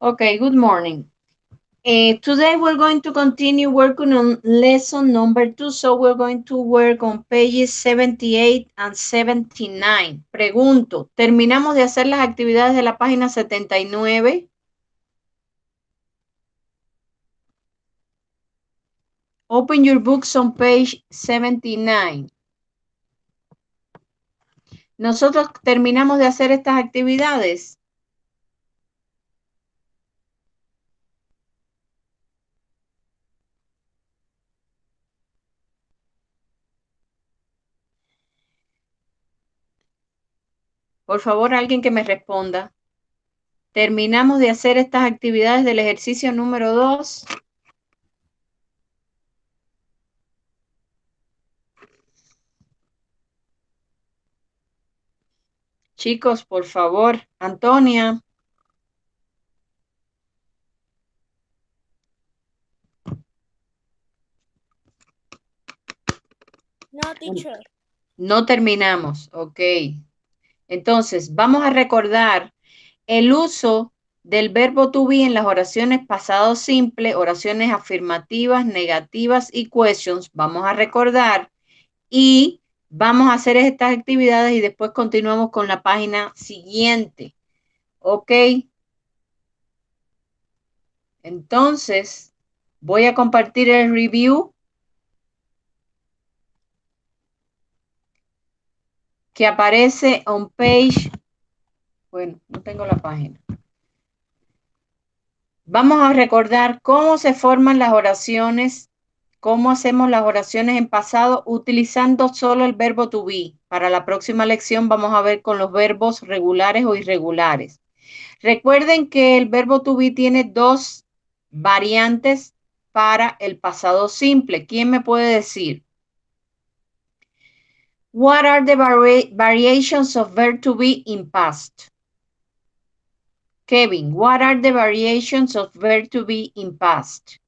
Okay, good morning. Today we're going to continue working on lesson number 2, so we're going to work on pages 78 and 79. Pregunto, ¿terminamos de hacer las actividades de la página 79? Open your books on page 79. ¿Nosotros terminamos de hacer estas actividades? Por favor, alguien que me responda. ¿Terminamos de hacer estas actividades del ejercicio número 2? Chicos, por favor. Antonia. No, teacher. No terminamos, ok. Entonces, vamos a recordar el uso del verbo to be en las oraciones pasado simple, oraciones afirmativas, negativas y questions. Vamos a recordar y vamos a hacer estas actividades y después continuamos con la página siguiente. Ok. Entonces, voy a compartir el review que aparece on page. Bueno, no tengo la página. Vamos a recordar cómo se forman las oraciones, cómo hacemos las oraciones en pasado utilizando solo el verbo to be. Para la próxima lección vamos a ver con los verbos regulares o irregulares. Recuerden que el verbo to be tiene dos variantes para el pasado simple. ¿Quién me puede decir? What are the variations of verb to be in past? Kevin, what are the variations of verb to be in past?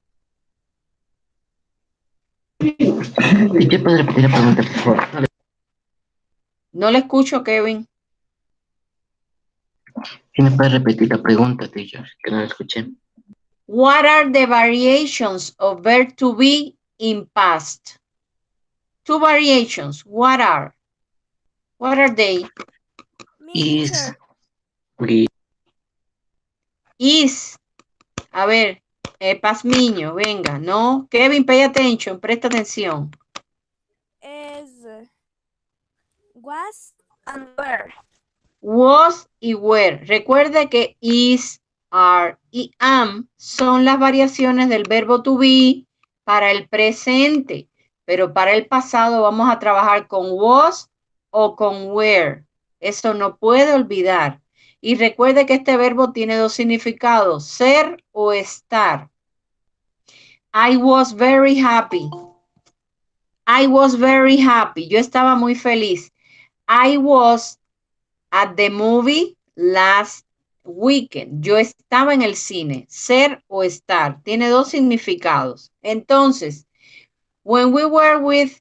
¿Usted puede repetir la pregunta, por favor? No le escucho, Kevin. ¿Sí me puede repetir la pregunta, teacher? Que no la escuché. What are the variations of verb to be in past? Two variations. What are? What are they? Me, Is, teacher. we, Is. A ver, Pazmiño, venga, no. Kevin, pay attention, presta atención. Is, was, and were. Was y were. Recuerde que is, are y am son las variaciones del verbo to be para el presente, pero para el pasado vamos a trabajar con was o con were. Eso no puede olvidar. Y recuerde que este verbo tiene dos significados, ser o estar. I was very happy. I was very happy. Yo estaba muy feliz. I was at the movie last weekend. Yo estaba en el cine. Ser o estar. Tiene dos significados. Entonces, when we were with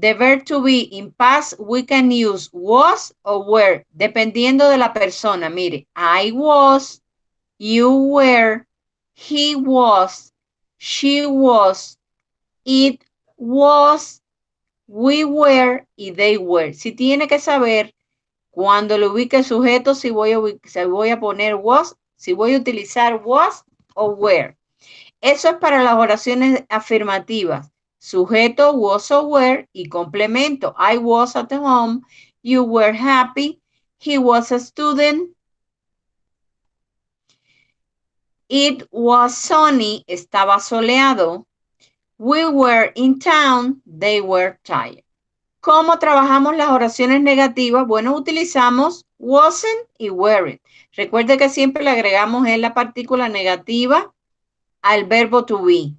the verb to be in past, we can use was or were, dependiendo de la persona. Mire, I was, you were, he was, she was, it was, we were y they were. Si tiene que saber cuando le ubique el sujeto, si voy a poner was, si voy a utilizar was o were. Eso es para las oraciones afirmativas. Sujeto, was o were y complemento. I was at home. You were happy. He was a student. It was sunny. Estaba soleado. We were in town. They were tired. ¿Cómo trabajamos las oraciones negativas? Bueno, utilizamos wasn't y weren't. Recuerde que siempre le agregamos en la partícula negativa al verbo to be.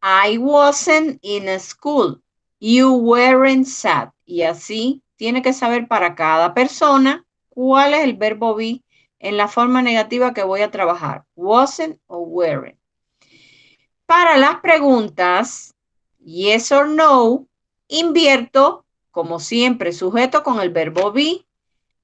I wasn't in school. You weren't sad. Y así tiene que saber para cada persona cuál es el verbo be en la forma negativa que voy a trabajar. Wasn't o weren't. Para las preguntas, yes or no, invierto, como siempre, sujeto con el verbo be.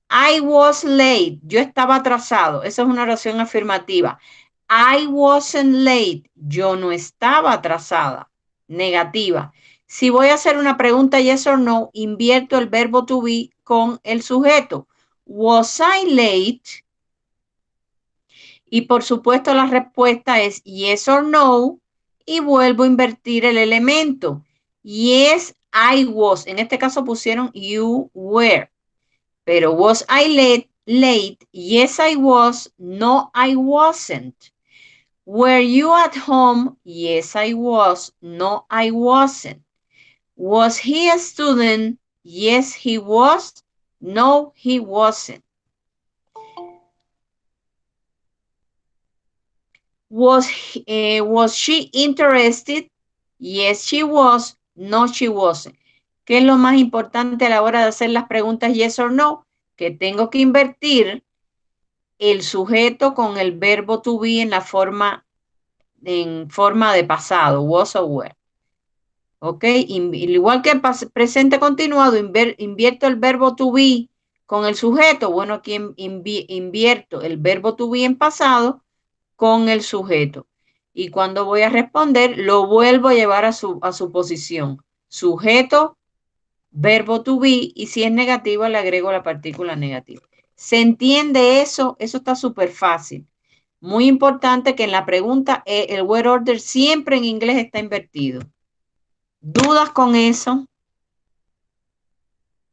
I was late. Yo estaba atrasado. Esa es una oración afirmativa. I wasn't late. Yo no estaba atrasada. Negativa. Si voy a hacer una pregunta yes or no, invierto el verbo to be con el sujeto. Was I late? Y por supuesto la respuesta es yes or no y vuelvo a invertir el elemento. Yes, I was. En este caso pusieron you were. Pero was I late? Yes, I was. No, I wasn't. Were you at home? Yes, I was. No, I wasn't. Was he a student? Yes, he was. No, he wasn't. Was she interested? Yes, she was. No, she wasn't. ¿Qué es lo más importante a la hora de hacer las preguntas yes or no? Que tengo que invertir el sujeto con el verbo to be en forma de pasado, was o were. ¿Ok? Igual que presente continuado, invierto el verbo to be con el sujeto. Bueno, aquí invierto el verbo to be en pasado con el sujeto. Y cuando voy a responder, lo vuelvo a llevar a su posición. Sujeto, verbo to be, y si es negativa, le agrego la partícula negativa. ¿Se entiende eso? Eso está súper fácil. Muy importante que en la pregunta, el word order siempre en inglés está invertido. ¿Dudas con eso?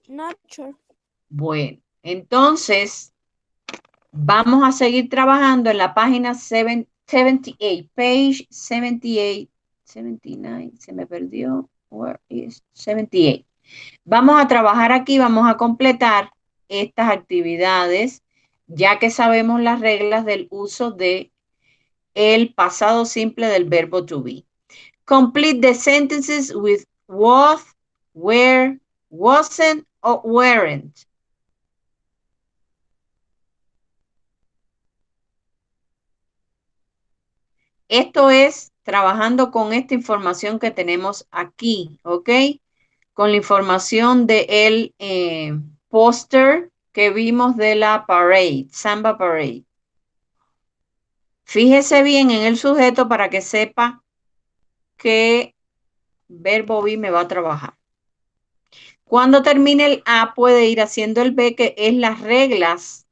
Not sure. Bueno, entonces vamos a seguir trabajando en la página 78, page 78, 79, se me perdió. Where is 78? Vamos a trabajar aquí, vamos a completar estas actividades, ya que sabemos las reglas del uso de el pasado simple del verbo to be. Complete the sentences with was, were, wasn't, or weren't. Esto es trabajando con esta información que tenemos aquí, ¿ok? Con la información del póster que vimos de la parade, Samba Parade. Fíjese bien en el sujeto para que sepa qué verbo be me va a trabajar. Cuando termine el A, puede ir haciendo el B, que es las reglas.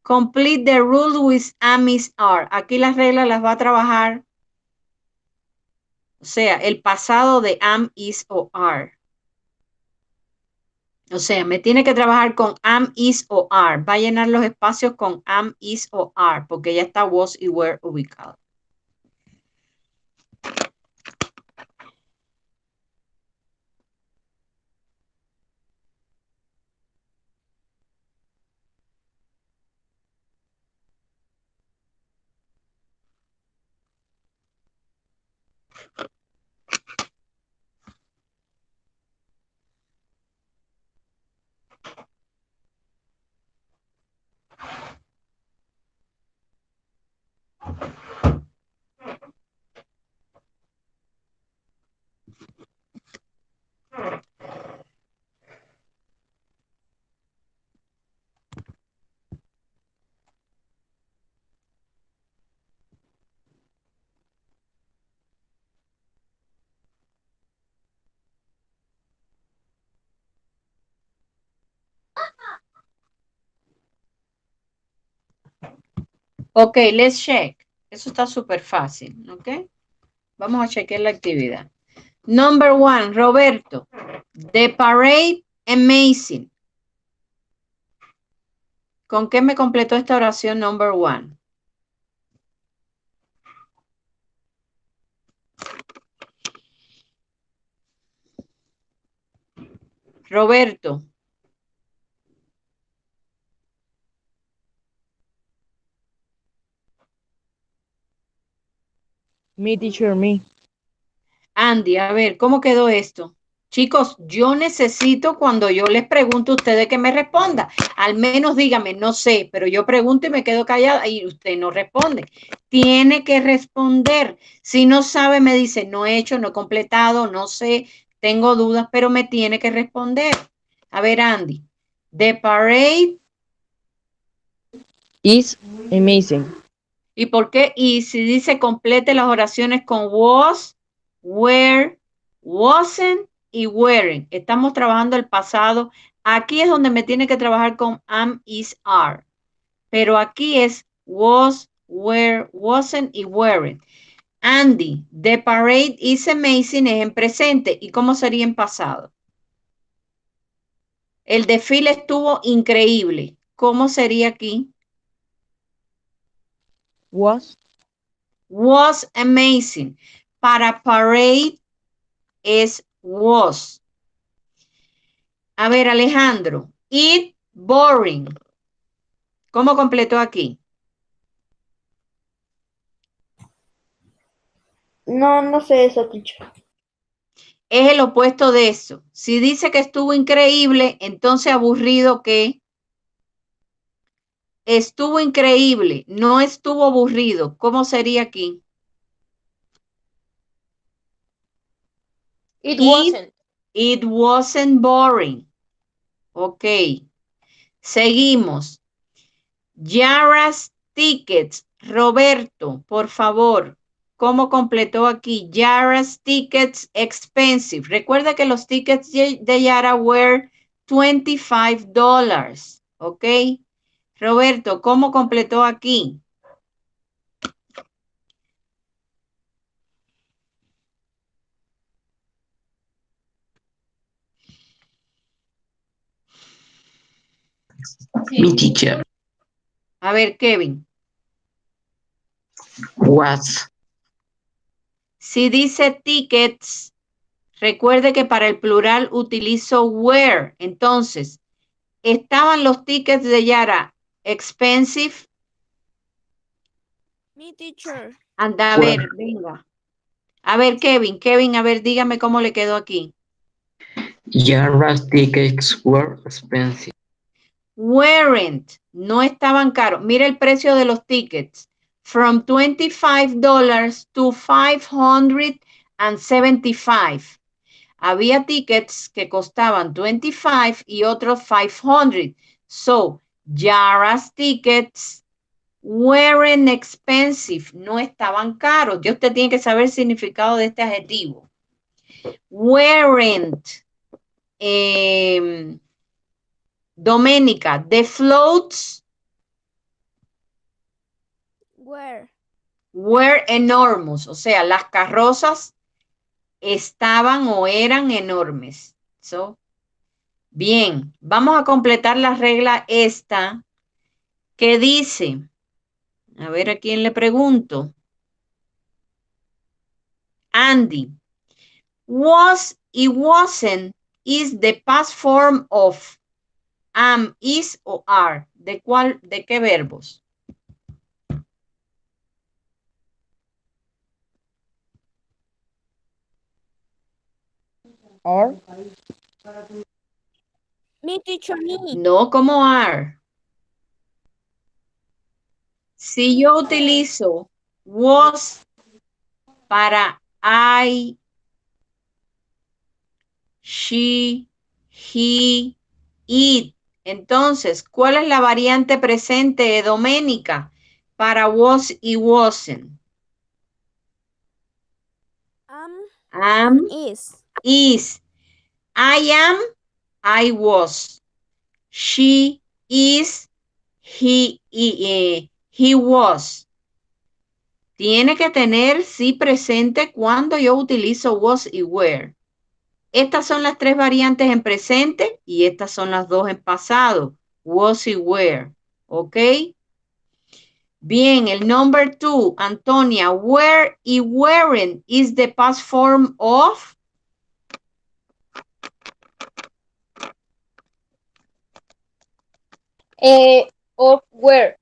Complete the rule with am, is, are. Aquí las reglas las va a trabajar, o sea, el pasado de am, is o are. O sea, me tiene que trabajar con am, is o are. Va a llenar los espacios con am, is o are, porque ya está was y were ubicado. Ok, let's check. Eso está súper fácil, ¿ok? Vamos a chequear la actividad. Number 1, Roberto. The parade amazing. ¿Con qué me completó esta oración number 1? Roberto. Me, teacher, me. Andy, a ver, ¿cómo quedó esto? Chicos, yo necesito cuando yo les pregunto a ustedes que me responda. Al menos dígame, no sé, pero yo pregunto y me quedo callada y usted no responde. Tiene que responder. Si no sabe, me dice, no he hecho, no he completado, no sé, tengo dudas, pero me tiene que responder. A ver, Andy. The parade Is amazing. ¿Y por qué? Y si dice complete las oraciones con was, were, wasn't y weren't. Estamos trabajando el pasado. Aquí es donde me tiene que trabajar con am, is, are. Pero aquí es was, were, wasn't y weren't. Andy, the parade is amazing es en presente. ¿Y cómo sería en pasado? El desfile estuvo increíble. ¿Cómo sería aquí? Was. Was amazing. Para parade es was. A ver, Alejandro. It boring. ¿Cómo completó aquí? No sé eso, teacher. Es el opuesto de eso. Si dice que estuvo increíble, entonces aburrido, ¿qué? Estuvo increíble, no estuvo aburrido. ¿Cómo sería aquí? It wasn't. It wasn't boring. Ok. Seguimos. Yara's tickets. Roberto, por favor. ¿Cómo completó aquí? Yara's tickets expensive. Recuerda que los tickets de Yara were $25. Ok. Roberto, ¿cómo completó aquí? Mi teacher A ver, Kevin. was. Si dice tickets, recuerde que para el plural utilizo were. Entonces, ¿estaban los tickets de Yara expensive? Me, teacher. Anda, a Were. ver, venga. A ver, Kevin, a ver, dígame cómo le quedó aquí. Yara's tickets were expensive. Weren't, no estaban caros. Mira el precio de los tickets. From $25 to $575. Había tickets que costaban 25 y otros 500. So, Yara's tickets weren't expensive. No estaban caros. Ya usted tiene que saber el significado de este adjetivo. Weren't. Doménica, the floats were enormous. O sea, las carrozas estaban o eran enormes. So, bien, vamos a completar la regla esta que dice, a ver a quién le pregunto. Andy, was y wasn't is the past form of am, is o are. ¿De qué verbos? Are. Me, teacher, me. No como are. Si yo utilizo was para I, she, he, it, entonces, ¿cuál es la variante presente de Doménica para was y wasn't? Am, Is. I am, I was. She is, he was. Tiene que tener sí presente cuando yo utilizo was y were. Estas son las tres variantes en presente y estas son las dos en pasado. Was y were. ¿Ok? Bien, el number 2, Antonia. Were y weren't is the past form of... Of where.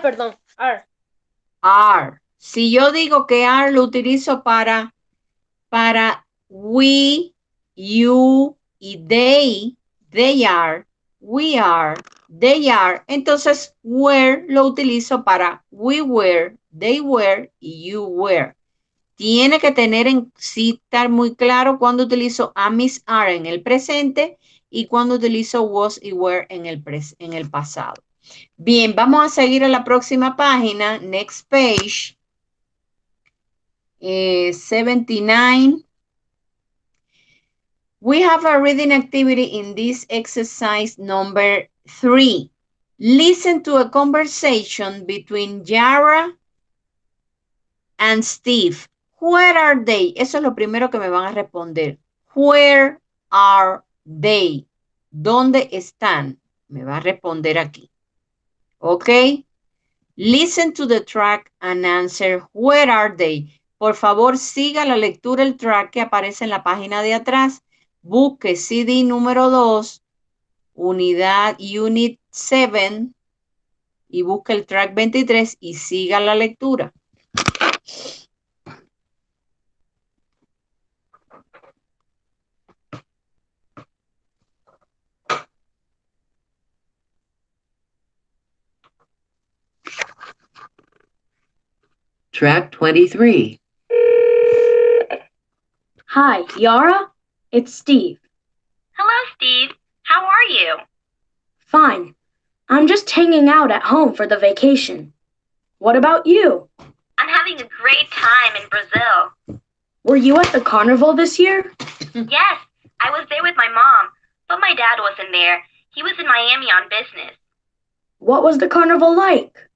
Perdón, are. Are. Si yo digo que are lo utilizo para we, you y they are, we are, they are. Entonces, were lo utilizo para we were, they were y you were. Tiene que tener en sí, estar muy claro cuando utilizo am, is, are en el presente y cuando utilizo was y were en el pasado. Bien, vamos a seguir a la próxima página. Next page. 79. We have a reading activity in this exercise number 3. Listen to a conversation between Yara and Steve. Where are they? Eso es lo primero que me van a responder. Where are they? ¿Dónde están? Me va a responder aquí. ¿Ok? Listen to the track and answer where are they. Por favor, siga la lectura el track que aparece en la página de atrás. Busque CD número 2, Unit 7, y busque el track 23 y siga la lectura. Track 23. Hi, Yara? It's Steve. Hello, Steve. How are you? Fine. I'm just hanging out at home for the vacation. What about you? I'm having a great time in Brazil. Were you at the carnival this year? Yes, I was there with my mom, but my dad wasn't there. He was in Miami on business. What was the carnival like?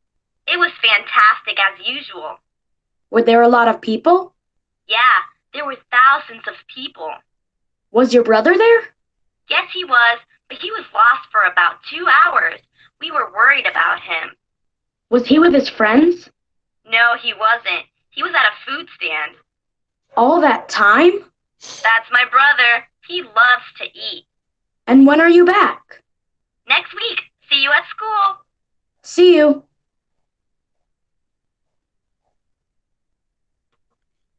It was fantastic as usual. Were there a lot of people? Yeah, there were thousands of people. Was your brother there? Yes, he was, but he was lost for about 2 hours. We were worried about him. Was he with his friends? No, he wasn't. He was at a food stand. All that time? That's my brother. He loves to eat. And when are you back? Next week. See you at school. See you.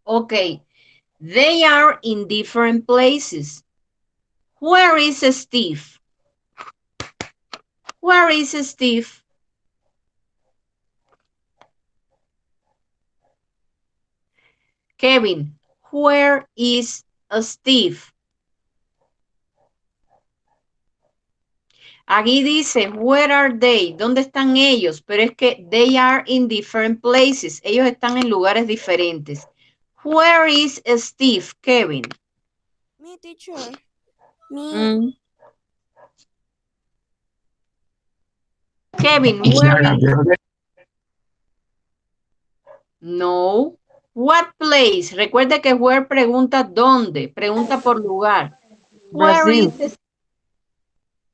Okay, they are in different places. Where is Steve? Where is Steve? Kevin, where is Steve? Aquí dice, where are they? ¿Dónde están ellos? Pero es que they are in different places. Ellos están en lugares diferentes. Where is Steve, Kevin? Me, teacher. Me. Kevin, where is... No. What place? Recuerde que where pregunta dónde. Pregunta por lugar. Where is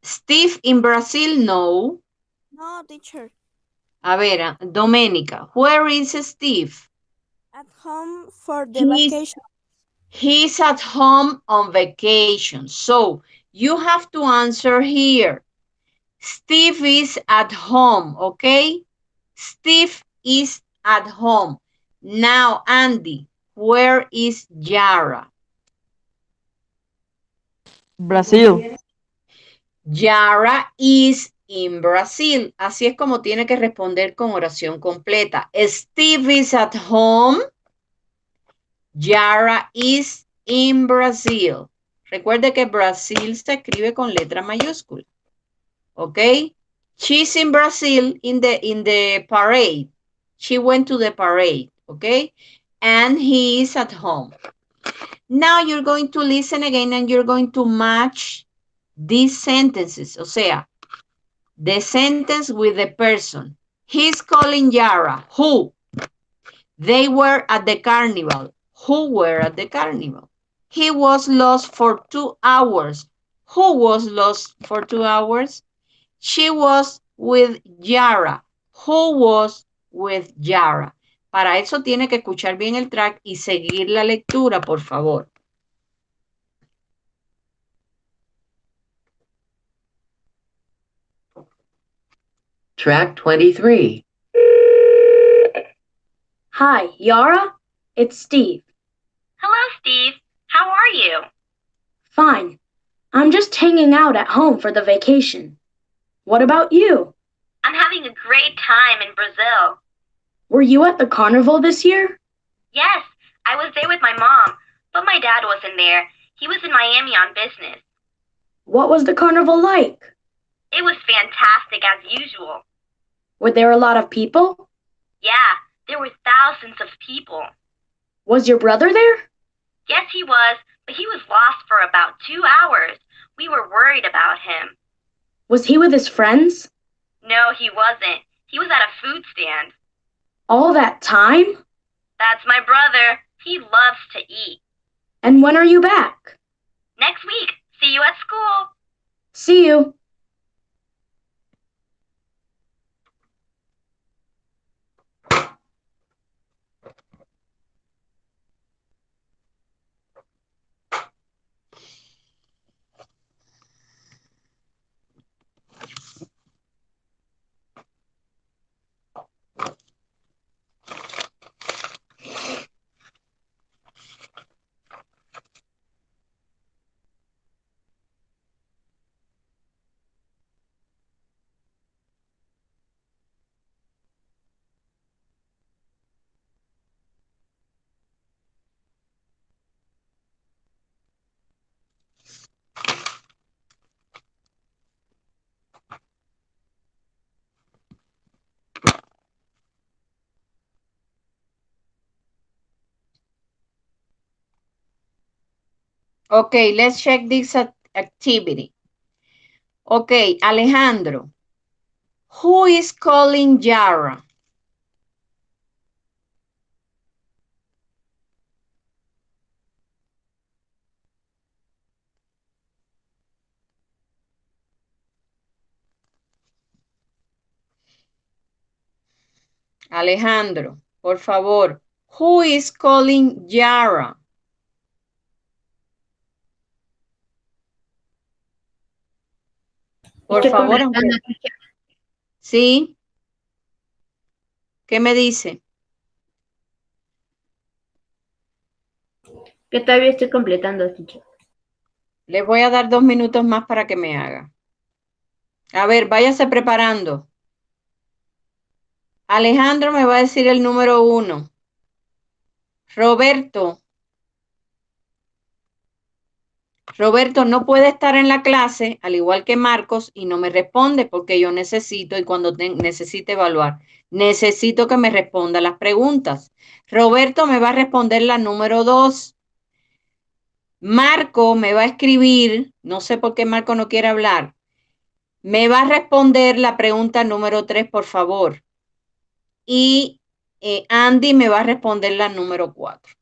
Steve in Brazil? No. No, teacher. A ver, Domenica, where is Steve? At home for the vacation. He's at home on vacation. So you have to answer here. Steve is at home, okay? Steve is at home. Now, Andy, where is Yara? Brasil. Yara is in Brazil. Así es como tiene que responder con oración completa. Steve is at home. Yara is in Brazil. Recuerde que Brasil se escribe con letra mayúscula. ¿Ok? She's in Brazil in the parade. She went to the parade. ¿Ok? And he is at home. Now you're going to listen again and you're going to match these sentences. O sea, the sentence with the person. He's calling Yara. Who? They were at the carnival. Who were at the carnival? He was lost for 2 hours. Who was lost for 2 hours? She was with Yara. Who was with Yara? Para eso tiene que escuchar bien el track y seguir la lectura, por favor. Track 23. Hi, Yara? It's Steve. Hello, Steve. How are you? Fine. I'm just hanging out at home for the vacation. What about you? I'm having a great time in Brazil. Were you at the carnival this year? Yes, I was there with my mom, but my dad wasn't there. He was in Miami on business. What was the carnival like? It was fantastic as usual. Were there a lot of people? Yeah, there were thousands of people. Was your brother there? Yes, he was, but he was lost for about 2 hours. We were worried about him. Was he with his friends? No, he wasn't. He was at a food stand. All that time? That's my brother. He loves to eat. And when are you back? Next week. See you at school. See you. Okay, let's check this activity. Okay, Alejandro. Who is calling Yara? Alejandro, por favor. Who is calling Yara? Por Estoy favor. completando, teacher. ¿Sí? ¿Qué me dice? Que todavía estoy completando, teacher. Les voy a dar 2 minutos más para que me haga. A ver, váyase preparando. Alejandro me va a decir el número 1. Roberto. Roberto no puede estar en la clase, al igual que Marcos, y no me responde porque yo necesito, y cuando necesite evaluar, necesito que me responda las preguntas. Roberto me va a responder la número 2. Marco me va a escribir, no sé por qué Marco no quiere hablar, me va a responder la pregunta número 3, por favor. Y Andy me va a responder la número 4.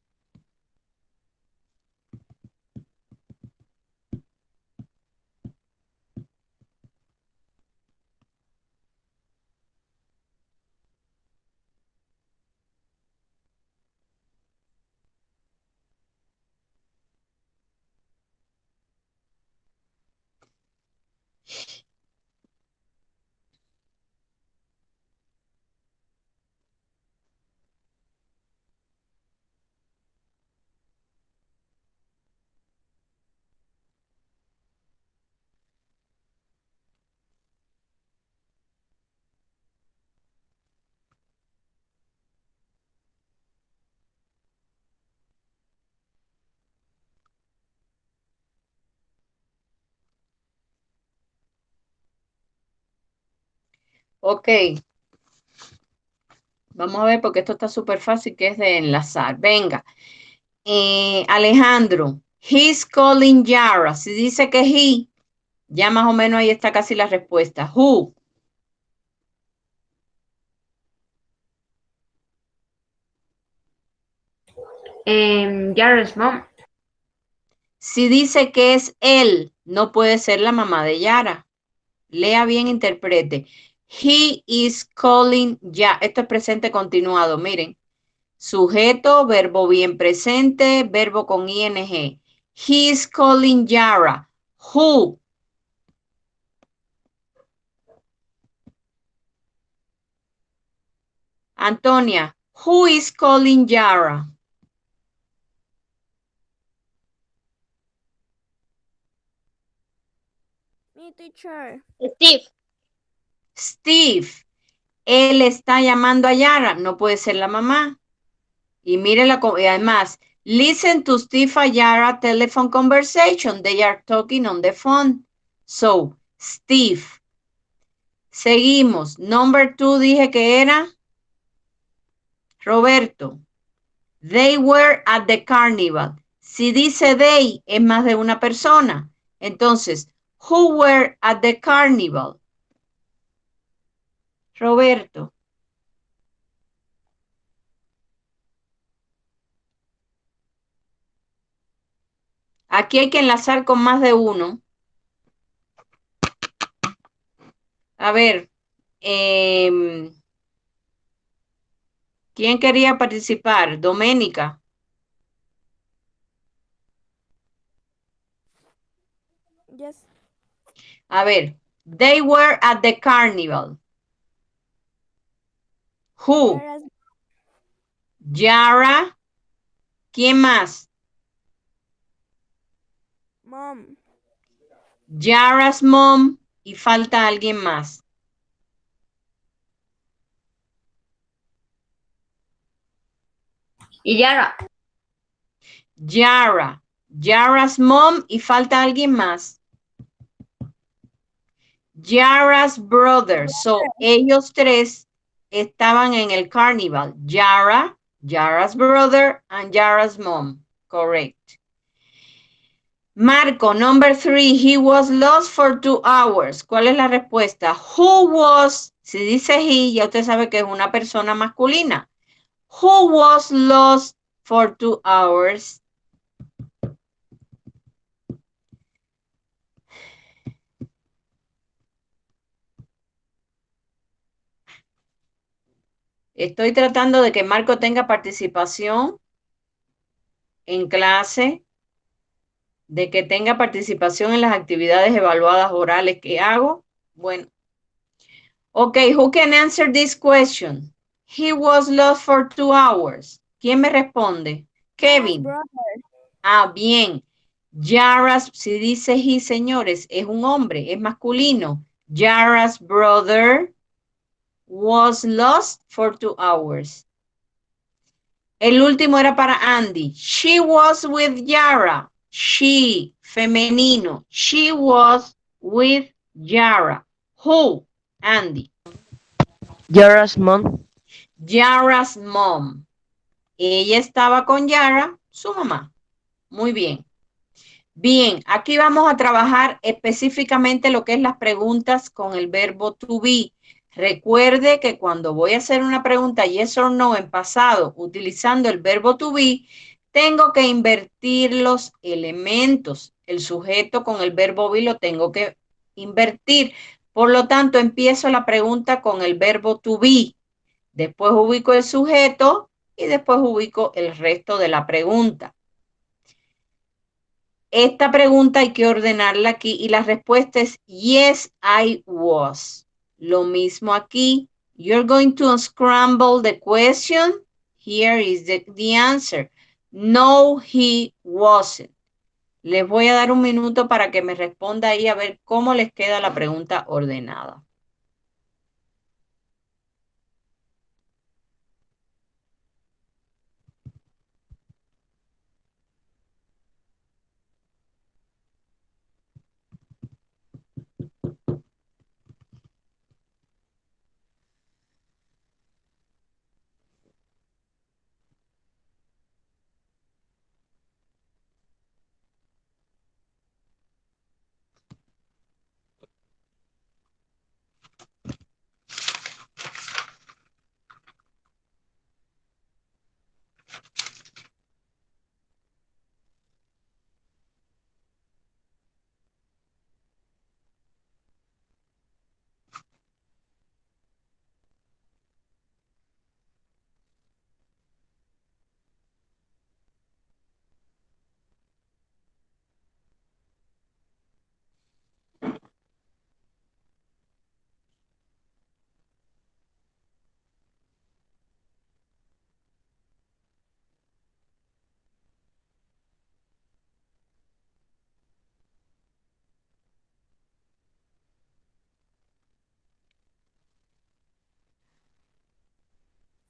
Ok. Vamos a ver porque esto está súper fácil, que es de enlazar. Venga. Alejandro, he's calling Yara. Si dice que he, ya más o menos ahí está casi la respuesta. Who? Yara's mom. Si dice que es él, no puede ser la mamá de Yara. Lea bien, interprete. He is calling Yara. Esto es presente continuado, miren. Sujeto, verbo bien presente, verbo con ing. He is calling Yara. Who? Antonia, who is calling Yara? Me, teacher. Steve. Steve, él está llamando a Yara, no puede ser la mamá. Y mírela, y además, listen to Steve and Yara telephone conversation. They are talking on the phone. So, Steve, Seguimos. Number 2 dije que era Roberto. They were at the carnival. Si dice they, es más de una persona. Entonces, who were at the carnival? Roberto. Aquí hay que enlazar con más de uno. A ver, ¿quién quería participar? Doménica. Yes. A ver, they were at the carnival. Who? Yara's Yara. ¿Quién más? mom. Yara's mom. Y falta alguien más. Y Yara. Yara. Yara's mom. Y falta alguien más. Yara's brother. So, ellos tres estaban en el carnival. Yara, Yara's brother, and Yara's mom. Correct. Marco, number 3, he was lost for 2 hours. ¿Cuál es la respuesta? Who was, si dice he, ya usted sabe que es una persona masculina. Who was lost for 2 hours? Estoy tratando de que Marco tenga participación en clase, de que tenga participación en las actividades evaluadas orales que hago. Bueno. Okay, who can answer this question? He was lost for 2 hours. ¿Quién me responde? Kevin. Brother. Ah, bien. Yara's, si dice he, señores, es un hombre, es masculino. Yara's brother was lost for 2 hours. El último era para Andy. She was with Yara. She, femenino. She was with Yara. Who? Andy. Yara's mom. Yara's mom. Ella estaba con Yara, su mamá. Muy bien. Bien, aquí vamos a trabajar específicamente lo que es las preguntas con el verbo to be. Recuerde que cuando voy a hacer una pregunta yes or no en pasado utilizando el verbo to be, tengo que invertir los elementos. El sujeto con el verbo be lo tengo que invertir. Por lo tanto, empiezo la pregunta con el verbo to be. Después ubico el sujeto y después ubico el resto de la pregunta. Esta pregunta hay que ordenarla aquí y la respuesta es yes, I was. Lo mismo aquí. You're going to unscramble the question. Here is the answer. No, he wasn't. Les voy a dar un minuto para que me responda ahí a ver cómo les queda la pregunta ordenada.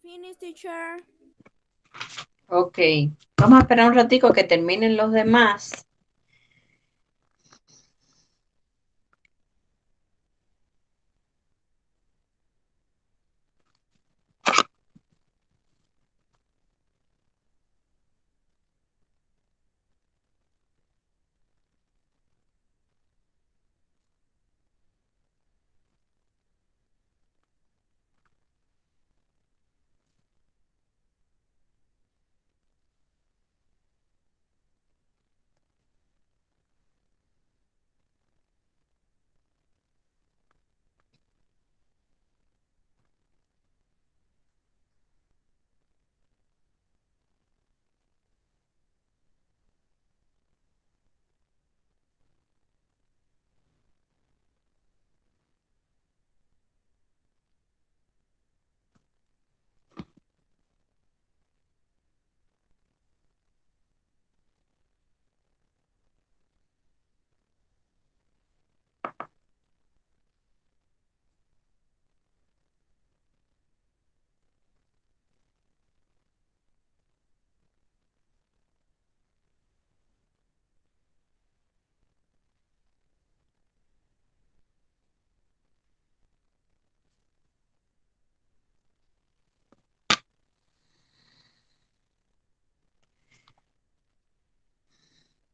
Finish, teacher. Ok, vamos a esperar un ratico que terminen los demás.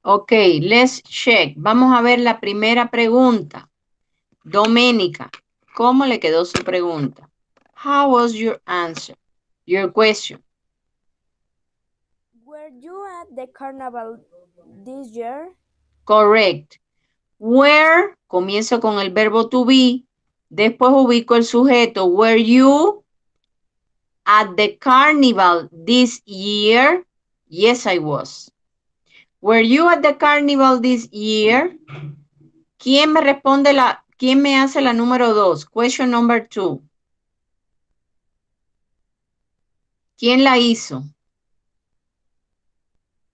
Ok, let's check. Vamos a ver la primera pregunta. Doménica, ¿cómo le quedó su pregunta? How was your answer? Your question. Were you at the carnival this year? Correct. Where, comienzo con el verbo to be, después ubico el sujeto. Were you at the carnival this year? Yes, I was. Were you at the carnival this year? ¿Quién me responde quién me hace la número 2? Question number 2. ¿Quién la hizo?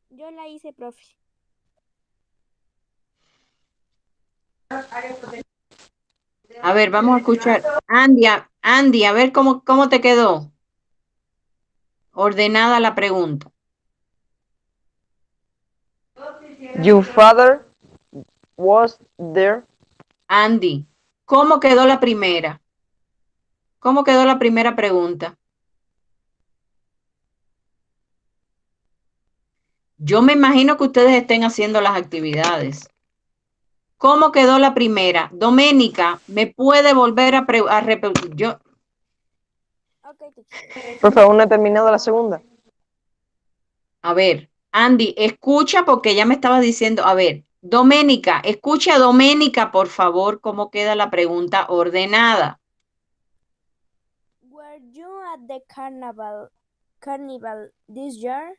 Yo la hice, profe. A ver, vamos a escuchar. Andy, a ver cómo te quedó. Ordenada la pregunta. Your father was there. Andy, ¿cómo quedó la primera? ¿Cómo quedó la primera pregunta? Yo me imagino que ustedes estén haciendo las actividades. ¿Cómo quedó la primera? Doménica, ¿me puede volver a repetir? Ok, teacher. Profe, aún no he terminado la segunda. A ver, Andy, escucha porque ya me estaba diciendo, a ver, Doménica, escucha a Doménica, por favor, cómo queda la pregunta ordenada. Were you at the carnival this year?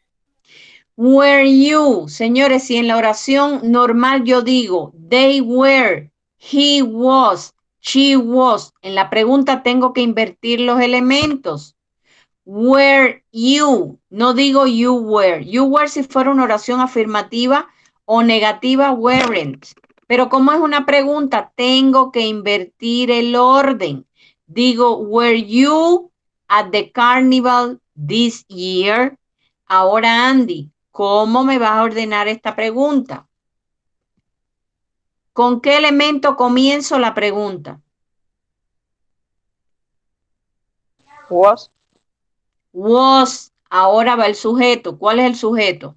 Were you, señores, si en la oración normal yo digo, they were, he was, she was, en la pregunta tengo que invertir los elementos. Were you, no digo you were. You were si fuera una oración afirmativa o negativa, weren't. Pero como es una pregunta, tengo que invertir el orden. Digo, were you at the carnival this year? Ahora, Andy, ¿cómo me vas a ordenar esta pregunta? ¿Con qué elemento comienzo la pregunta? Was Was. Ahora va el sujeto. ¿Cuál es el sujeto?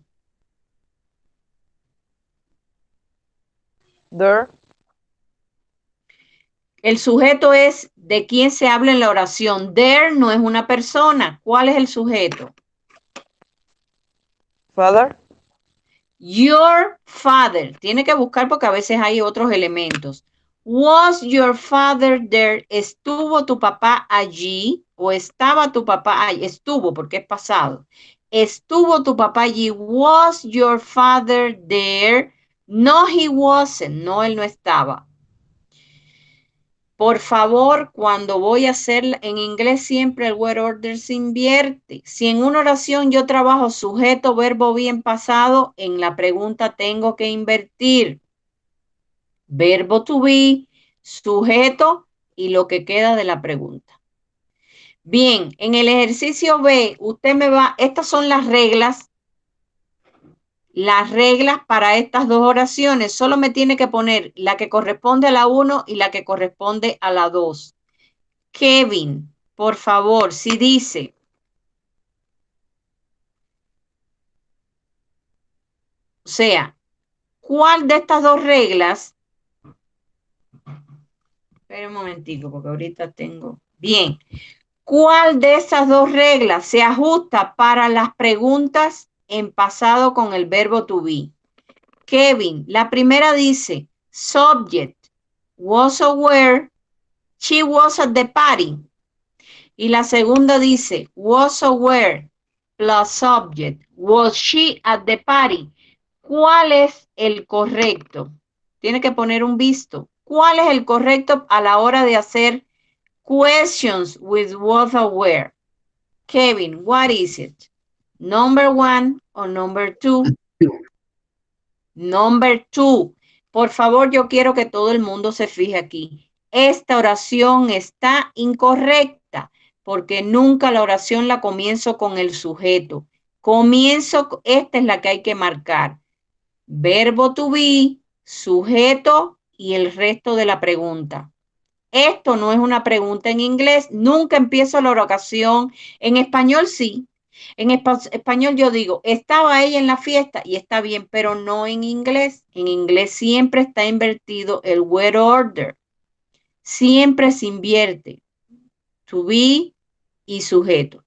there. El sujeto es de quién se habla en la oración. There no es una persona. ¿Cuál es el sujeto? Father Your father. Tiene que buscar porque a veces hay otros elementos. Was your father there? ¿Estuvo tu papá allí? ¿O estaba tu papá allí? Estuvo porque es pasado. ¿Estuvo tu papá allí? Was your father there? No, he wasn't. No, él no estaba. Por favor, cuando voy a hacer en inglés siempre el word order se invierte. Si en una oración yo trabajo sujeto, verbo bien pasado, en la pregunta tengo que invertir verbo to be, sujeto y lo que queda de la pregunta. Bien, en el ejercicio B, estas son las reglas para estas dos oraciones. Solo me tiene que poner la que corresponde a la 1 y la que corresponde a la 2. Kevin, por favor, si dice, o sea, ¿cuál de estas dos reglas? Espera un momentico, porque ahorita tengo. Bien, ¿cuál de esas dos reglas se ajusta para las preguntas en pasado con el verbo to be? Kevin, la primera dice, subject, was aware, she was at the party. Y la segunda dice, was aware, plus subject, was she at the party. ¿Cuál es el correcto? Tiene que poner un visto. ¿Cuál es el correcto a la hora de hacer questions with was aware? Kevin, what is it? Number 1 o number 2? Number 2. Por favor, yo quiero que todo el mundo se fije aquí. Esta oración está incorrecta porque nunca la oración la comienzo con el sujeto. Esta es la que hay que marcar. Verbo to be, sujeto y el resto de la pregunta. Esto no es una pregunta en inglés. Nunca empiezo la oración. En español sí. En español yo digo, estaba ella en la fiesta y está bien, pero no en inglés. En inglés siempre está invertido el word order. Siempre se invierte to be y sujeto.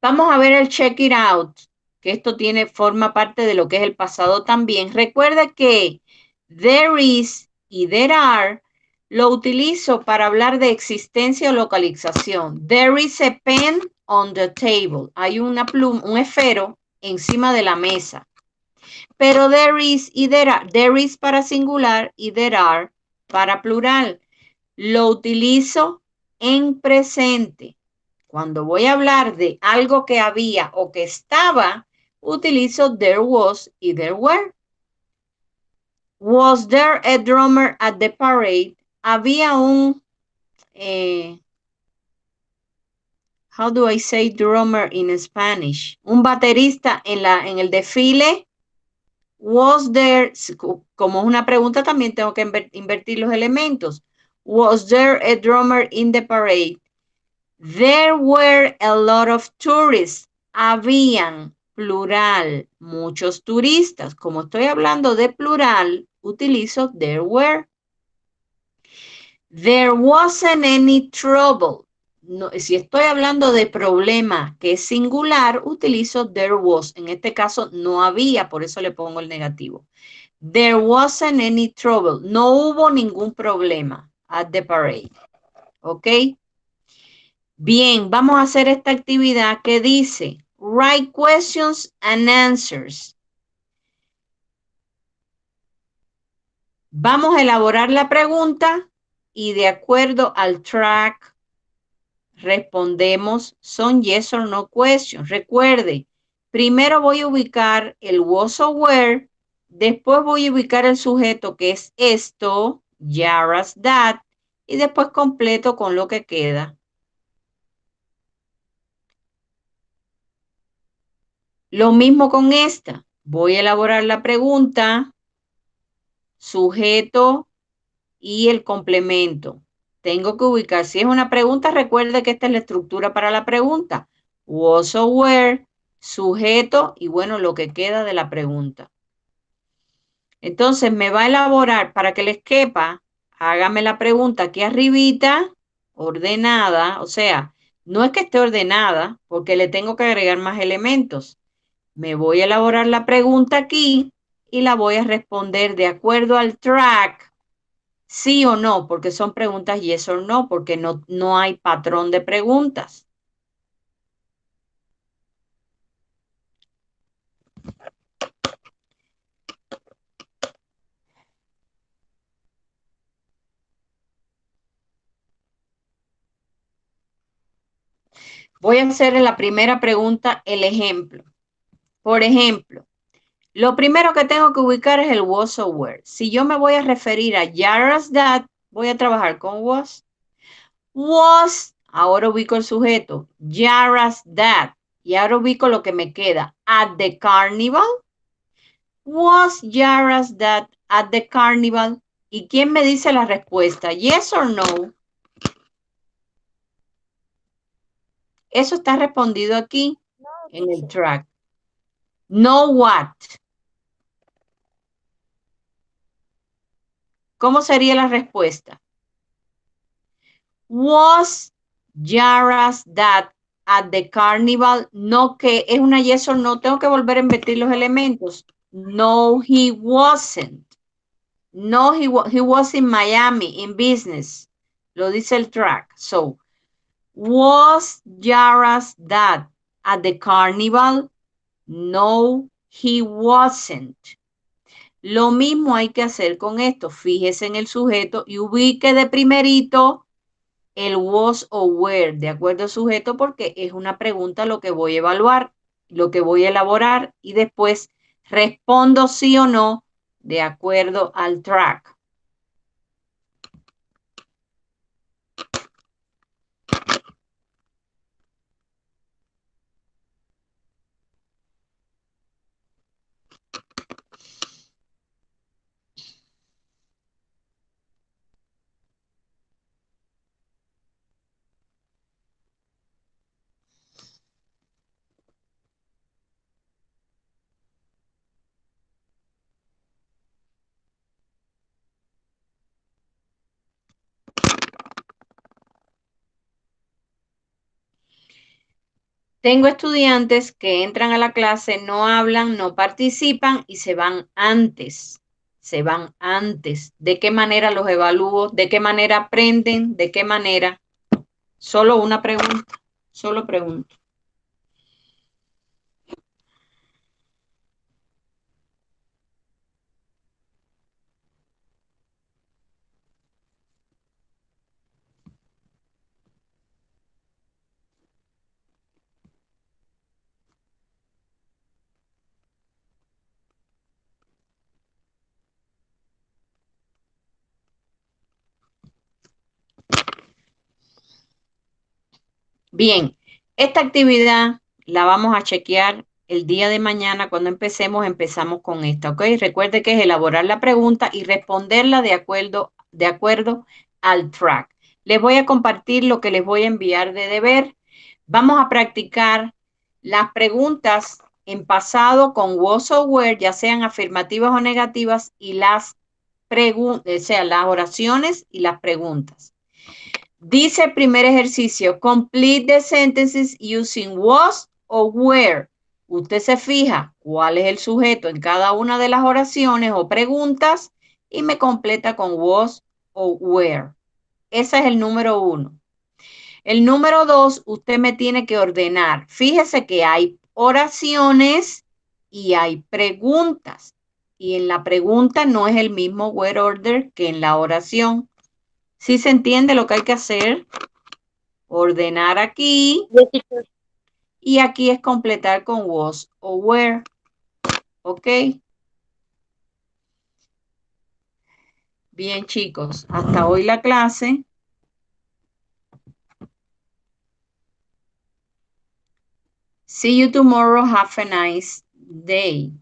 Vamos a ver el check it out, que esto forma parte de lo que es el pasado también. Recuerda que there is y there are lo utilizo para hablar de existencia o localización. There is a pen on the table. Hay una pluma, un esfero encima de la mesa. Pero there is y there are. There is para singular y there are para plural. Lo utilizo en presente. Cuando voy a hablar de algo que había o que estaba, utilizo there was y there were. Was there a drummer at the parade? Había un, how do I say drummer in Spanish? Un baterista en el desfile. Was there, como es una pregunta, también tengo que invertir los elementos. Was there a drummer in the parade? There were a lot of tourists. Habían, plural, muchos turistas. Como estoy hablando de plural, utilizo there were. There wasn't any trouble. No, si estoy hablando de problema que es singular, utilizo there was. En este caso no había, por eso le pongo el negativo. There wasn't any trouble. No hubo ningún problema at the parade. ¿Ok? Bien, vamos a hacer esta actividad que dice write questions and answers. Vamos a elaborar la pregunta y de acuerdo al track respondemos son yes or no questions. Recuerde, primero voy a ubicar el was o were, después voy a ubicar el sujeto que es esto, Yara's that, y después completo con lo que queda. Lo mismo con esta. Voy a elaborar la pregunta, sujeto y el complemento. Tengo que ubicar. Si es una pregunta, recuerde que esta es la estructura para la pregunta. Was o were, sujeto y bueno, lo que queda de la pregunta. Entonces me va a elaborar para que les quepa. Hágame la pregunta aquí arribita, ordenada. O sea, no es que esté ordenada porque le tengo que agregar más elementos. Me voy a elaborar la pregunta aquí y la voy a responder de acuerdo al track, sí o no, porque son preguntas yes or no, porque no hay patrón de preguntas. Voy a hacer en la primera pregunta el ejemplo. Por ejemplo, lo primero que tengo que ubicar es el was o were. Si yo me voy a referir a Yara's that, voy a trabajar con was. Was, ahora ubico el sujeto. Yara's that. Y ahora ubico lo que me queda. At the carnival. Was Yara's that at the carnival? ¿Y quién me dice la respuesta? Yes or no. Eso está respondido aquí en el track. No what. ¿Cómo sería la respuesta? Was Yara's that at the carnival? No, que es una yes or no. Tengo que volver a invertir los elementos. No, he wasn't. No, he was in Miami in business. Lo dice el track. So, was Yara's dad at the carnival? No, he wasn't. Lo mismo hay que hacer con esto. Fíjese en el sujeto y ubique de primerito el was o were, de acuerdo al sujeto, porque es una pregunta lo que voy a evaluar, lo que voy a elaborar y después respondo sí o no de acuerdo al track. Tengo estudiantes que entran a la clase, no hablan, no participan y se van antes. Se van antes. ¿De qué manera los evalúo? ¿De qué manera aprenden? ¿De qué manera? Solo una pregunta. Solo pregunto. Bien, esta actividad la vamos a chequear el día de mañana cuando empezamos con esta, ¿ok? Recuerde que es elaborar la pregunta y responderla de acuerdo al track. Les voy a compartir lo que les voy a enviar de deber. Vamos a practicar las preguntas en pasado con was o were, ya sean afirmativas o negativas, y las oraciones y las preguntas. Dice el primer ejercicio, complete the sentences using was o were. Usted se fija cuál es el sujeto en cada una de las oraciones o preguntas y me completa con was o were. Ese es el número 1. El número 2, usted me tiene que ordenar. Fíjese que hay oraciones y hay preguntas. Y en la pregunta no es el mismo word order que en la oración. ¿Sí se entiende lo que hay que hacer? Ordenar aquí. Y aquí es completar con was o were. ¿Ok? Bien, chicos. Hasta hoy la clase. See you tomorrow. Have a nice day.